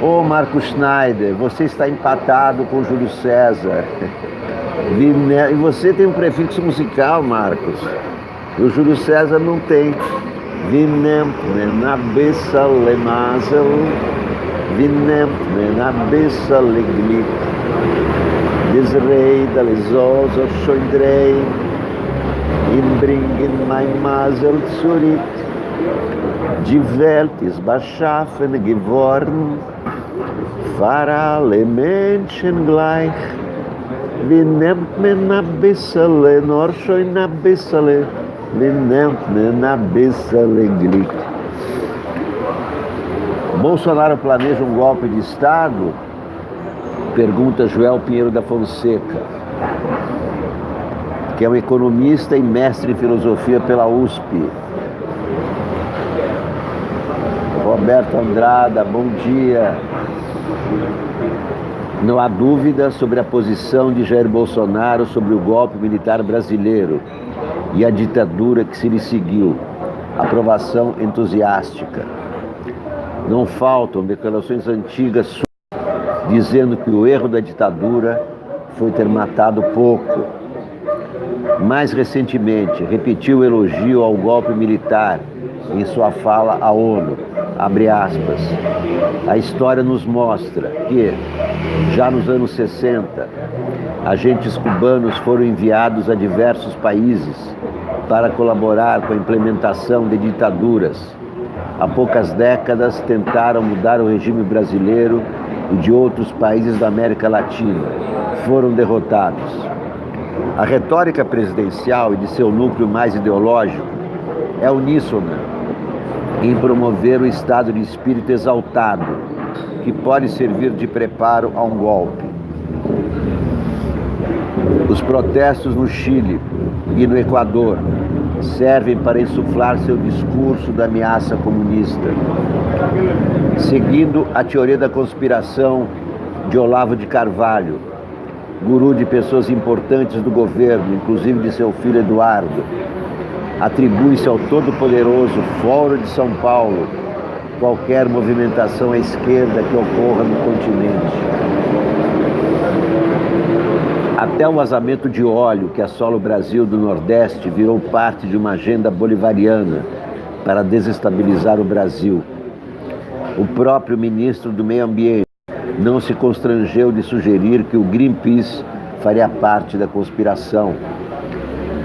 Ô Marco Schneider, você está empatado com Júlio César. E você tem um prefixo musical, Marcos. O Júlio César não tem. Vinemtne na bessa lemazel, vinemtne na bessa leglit. Desrei da lesosa schoindrei, inbringen mein Masel zurück. Die Welt ist beschaffen geworden, für alle Menschen gleich. Wie nimmt man a bissele, nur schon a bissele, wie nimmt man a bissele Glück. Bolsonaro planeja um golpe de Estado? Pergunta Joel Pinheiro da Fonseca, que é um economista e mestre em filosofia pela USP. Roberto Andrada, bom dia. Não há dúvida sobre a posição de Jair Bolsonaro sobre o golpe militar brasileiro e a ditadura que se lhe seguiu. Aprovação entusiástica. Não faltam declarações antigas dizendo que o erro da ditadura foi ter matado pouco. Mais recentemente, repetiu o elogio ao golpe militar em sua fala à ONU, abre aspas, a história nos mostra que, já nos anos 60, agentes cubanos foram enviados a diversos países para colaborar com a implementação de ditaduras. Há poucas décadas tentaram mudar o regime brasileiro e de outros países da América Latina. Foram derrotados. A retórica presidencial e de seu núcleo mais ideológico é uníssona em promover o estado de espírito exaltado, que pode servir de preparo a um golpe. Os protestos no Chile e no Equador servem para insuflar seu discurso da ameaça comunista. Seguindo a teoria da conspiração de Olavo de Carvalho, guru de pessoas importantes do governo, inclusive de seu filho Eduardo, atribui-se ao todo-poderoso Fórum de São Paulo qualquer movimentação à esquerda que ocorra no continente. Até o vazamento de óleo que assola o Brasil do Nordeste virou parte de uma agenda bolivariana para desestabilizar o Brasil. O próprio ministro do Meio Ambiente não se constrangeu de sugerir que o Greenpeace faria parte da conspiração.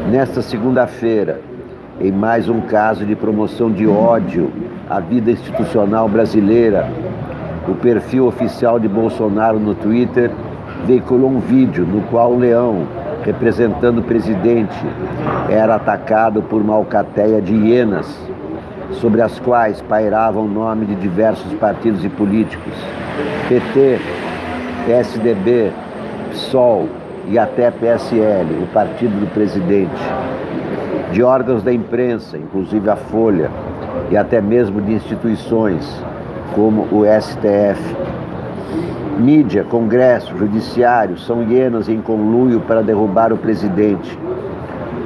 Nesta segunda-feira, em mais um caso de promoção de ódio à vida institucional brasileira, o perfil oficial de Bolsonaro no Twitter veiculou um vídeo no qual o leão, representando o presidente, era atacado por uma alcateia de hienas, sobre as quais pairava o nome de diversos partidos e políticos, PT, PSDB, PSOL e até PSL, o partido do presidente, de órgãos da imprensa, inclusive a Folha, e até mesmo de instituições, como o STF. Mídia, Congresso, Judiciário são hienas em conluio para derrubar o presidente.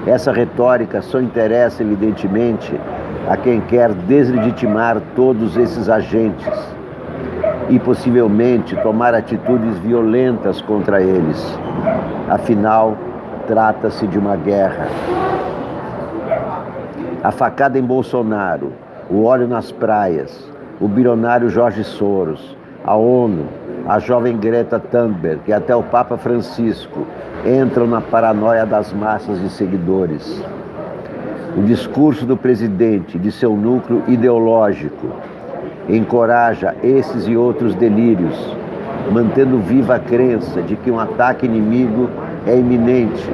Essa retórica só interessa, evidentemente, a quem quer deslegitimar todos esses agentes e, possivelmente, tomar atitudes violentas contra eles. Afinal, trata-se de uma guerra. A facada em Bolsonaro, o óleo nas praias, o bilionário Jorge Soros, a ONU, a jovem Greta Thunberg e até o Papa Francisco entram na paranoia das massas de seguidores. O discurso do presidente e de seu núcleo ideológico encoraja esses e outros delírios, mantendo viva a crença de que um ataque inimigo é iminente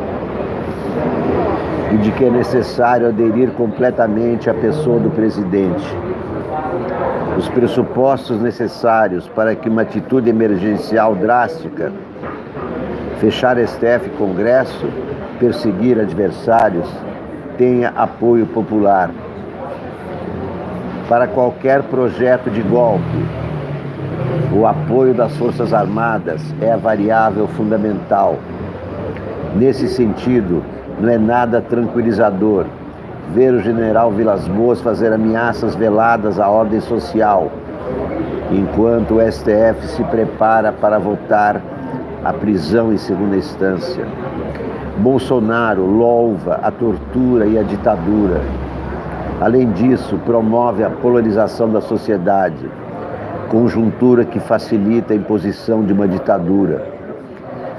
e de que é necessário aderir completamente à pessoa do presidente. Os pressupostos necessários para que uma atitude emergencial drástica, fechar STF e Congresso, perseguir adversários, tenha apoio popular. Para qualquer projeto de golpe, o apoio das Forças Armadas é a variável fundamental. Nesse sentido, não é nada tranquilizador ver o general Vilas Boas fazer ameaças veladas à ordem social, enquanto o STF se prepara para votar a prisão em segunda instância. Bolsonaro louva a tortura e a ditadura. Além disso, promove a polarização da sociedade, conjuntura que facilita a imposição de uma ditadura.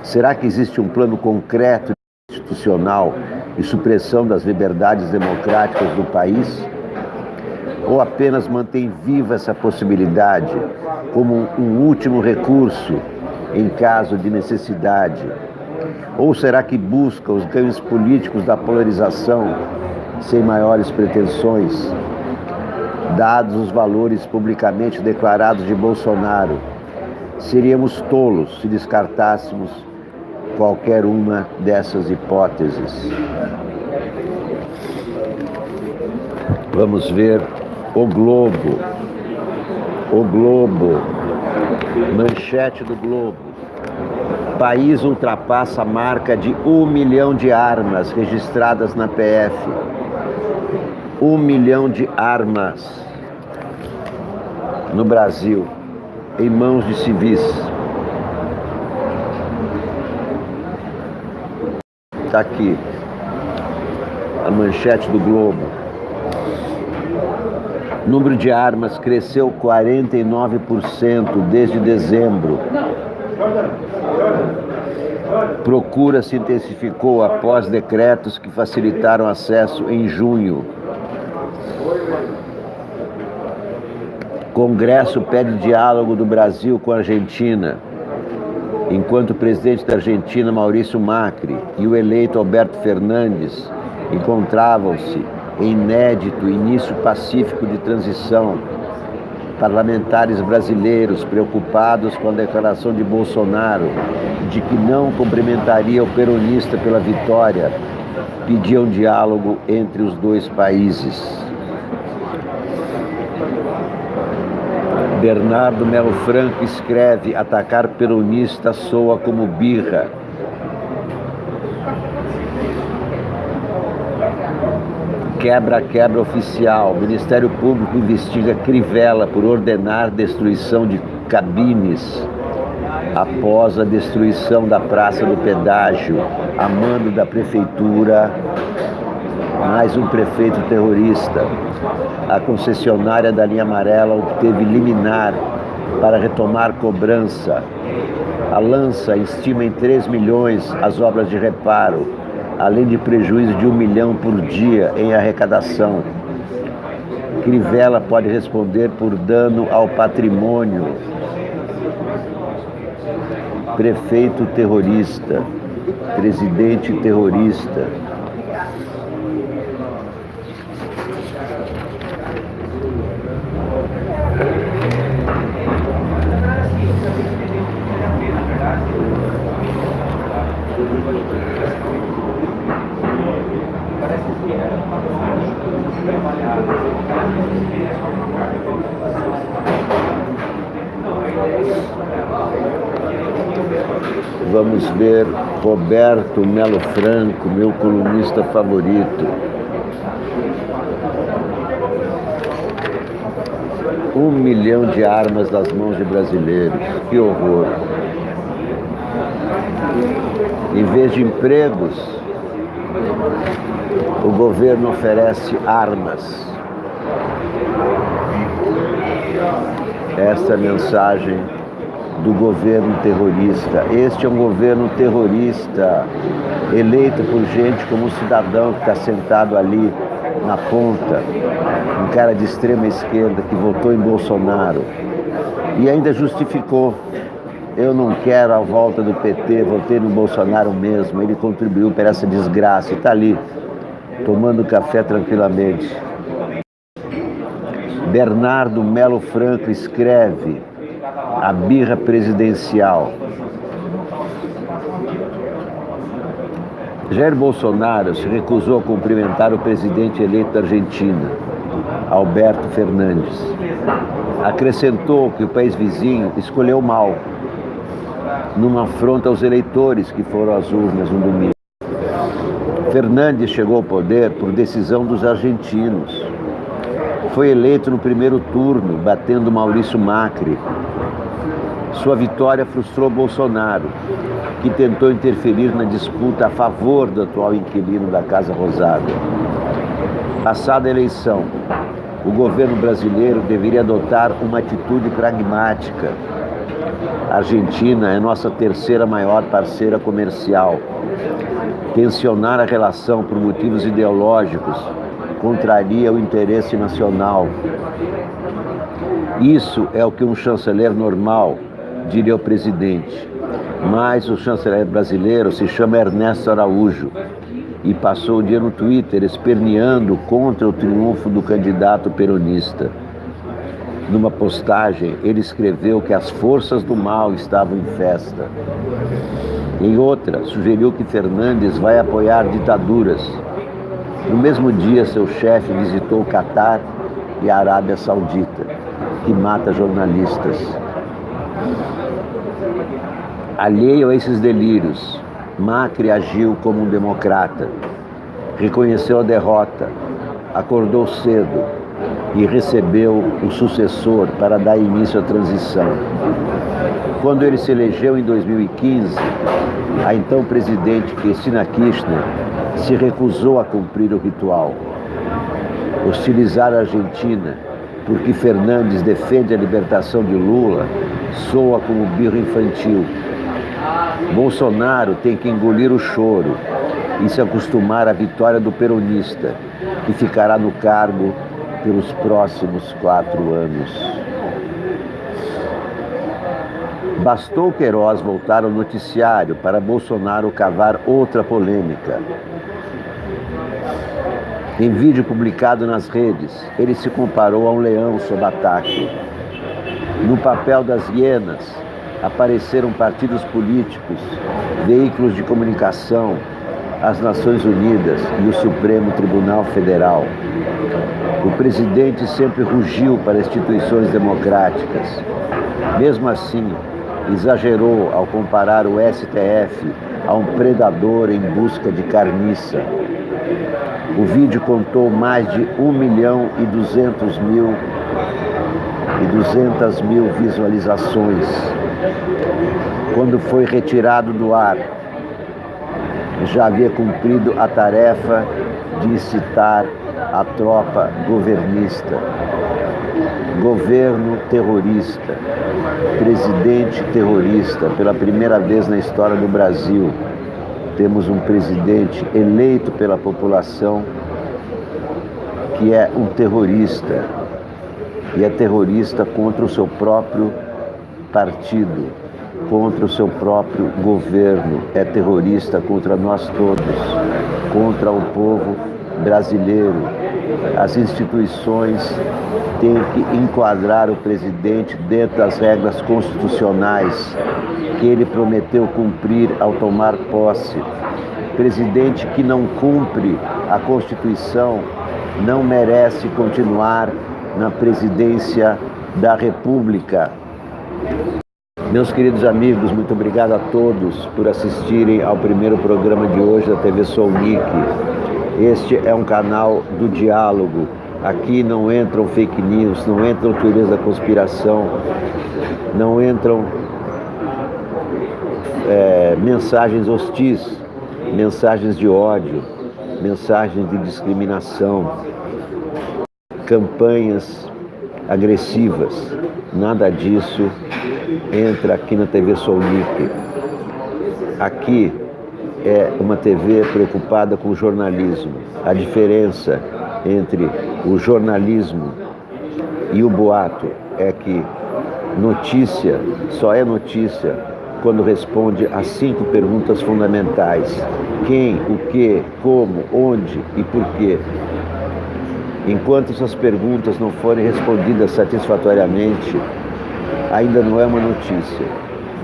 Será que existe um plano concreto institucional e supressão das liberdades democráticas do país? Ou apenas mantém viva essa possibilidade como um último recurso em caso de necessidade? Ou será que busca os ganhos políticos da polarização sem maiores pretensões? Dados os valores publicamente declarados de Bolsonaro, seríamos tolos se descartássemos qualquer uma dessas hipóteses. Vamos ver o Globo. O Globo. Manchete do Globo. País ultrapassa a marca de 1 milhão de armas registradas na PF. 1 milhão de armas no Brasil, em mãos de civis. Está aqui. a manchete do Globo. O número de armas cresceu 49% desde dezembro. Procura se intensificou após decretos que facilitaram acesso em junho. Congresso pede diálogo do Brasil com a Argentina, enquanto o presidente da Argentina, Maurício Macri, e o eleito Alberto Fernandes encontravam-se em inédito início pacífico de transição. Parlamentares brasileiros, preocupados com a declaração de Bolsonaro de que não cumprimentaria o peronista pela vitória, pediam diálogo entre os dois países. Bernardo Melo Franco escreve: atacar peronista soa como birra. Quebra oficial. O Ministério Público investiga Crivella por ordenar destruição de cabines após a destruição da Praça do Pedágio, a mando da Prefeitura. Mais um prefeito terrorista. A concessionária da linha amarela obteve liminar para retomar cobrança. A Lança estima em 3 milhões as obras de reparo, além de prejuízo de 1 milhão por dia em arrecadação. Crivella pode responder por dano ao patrimônio. Prefeito terrorista, presidente terrorista. Vamos ver Roberto Melo Franco, meu colunista favorito. 1 milhão de armas nas mãos de brasileiros. Que horror. Em vez de empregos, o governo oferece armas. Esta é a mensagem do governo terrorista. Este é um governo terrorista, eleito por gente como o cidadão que está sentado ali na ponta, um cara de extrema esquerda que votou em Bolsonaro e ainda justificou: eu não quero a volta do PT, votei no Bolsonaro mesmo, ele contribuiu para essa desgraça, e está ali tomando café tranquilamente. Bernardo Melo Franco escreve: a birra presidencial. Jair Bolsonaro se recusou a cumprimentar o presidente eleito da Argentina, Alberto Fernandes. Acrescentou que o país vizinho escolheu mal, numa afronta aos eleitores que foram às urnas no domingo. Fernandes chegou ao poder por decisão dos argentinos. Foi eleito no primeiro turno, batendo Maurício Macri. Sua vitória frustrou Bolsonaro, que tentou interferir na disputa a favor do atual inquilino da Casa Rosada. Passada a eleição, o governo brasileiro deveria adotar uma atitude pragmática. A Argentina é nossa terceira maior parceira comercial. Tensionar a relação por motivos ideológicos contraria o interesse nacional. Isso é o que um chanceler normal diria ao presidente. Mas o chanceler brasileiro se chama Ernesto Araújo e passou o dia no Twitter esperneando contra o triunfo do candidato peronista. Numa postagem, ele escreveu que as forças do mal estavam em festa. Em outra, sugeriu que Fernandes vai apoiar ditaduras. No mesmo dia, seu chefe visitou o Catar e a Arábia Saudita, que mata jornalistas. Alheio a esses delírios, Macri agiu como um democrata. Reconheceu a derrota, acordou cedo e recebeu o sucessor para dar início à transição. Quando ele se elegeu em 2015, a então presidente Cristina Kirchner se recusou a cumprir o ritual. Hostilizar a Argentina porque Fernandes defende a libertação de Lula soa como birro infantil. Bolsonaro tem que engolir o choro e se acostumar à vitória do peronista, que ficará no cargo pelos próximos 4 anos. Bastou Queiroz voltar ao noticiário para Bolsonaro cavar outra polêmica. Em vídeo publicado nas redes, ele se comparou a um leão sob ataque. No papel das hienas, apareceram partidos políticos, veículos de comunicação, as Nações Unidas e o Supremo Tribunal Federal. O presidente sempre rugiu para instituições democráticas. Mesmo assim, exagerou ao comparar o STF a um predador em busca de carniça. O vídeo contou mais de 1.200.000 visualizações. Quando foi retirado do ar, já havia cumprido a tarefa de incitar a tropa governista. Governo terrorista, presidente terrorista. Pela primeira vez na história do Brasil, temos um presidente eleito pela população que é um terrorista. E é terrorista contra o seu próprio partido, contra o seu próprio governo. É terrorista contra nós todos, contra o povo brasileiro. As instituições têm que enquadrar o presidente dentro das regras constitucionais que ele prometeu cumprir ao tomar posse. Presidente que não cumpre a Constituição não merece continuar na presidência da República. Meus queridos amigos, muito obrigado a todos por assistirem ao primeiro programa de hoje da TV Solnic. Este é um canal do diálogo. Aqui não entram fake news, não entram teorias da conspiração, não entram mensagens hostis, mensagens de ódio, mensagens de discriminação, campanhas agressivas. Nada disso entra aqui na TV Solnic. Aqui é uma TV preocupada com o jornalismo. A diferença entre o jornalismo e o boato é que notícia só é notícia quando responde a 5 perguntas fundamentais: quem, o que, como, onde e por quê. Enquanto essas perguntas não forem respondidas satisfatoriamente, ainda não é uma notícia.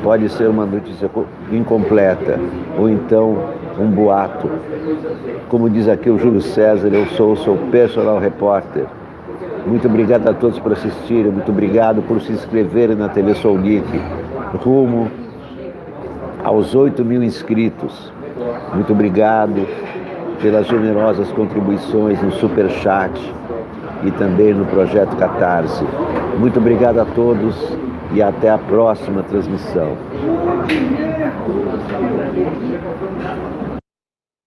Pode ser uma notícia incompleta, ou então um boato. Como diz aqui o Júlio César, eu sou o seu personal repórter. Muito obrigado a todos por assistirem, muito obrigado por se inscreverem na TV Solnic, rumo aos 8.000 inscritos. Muito obrigado pelas generosas contribuições no Superchat e também no Projeto Catarse. Muito obrigado a todos e até a próxima transmissão.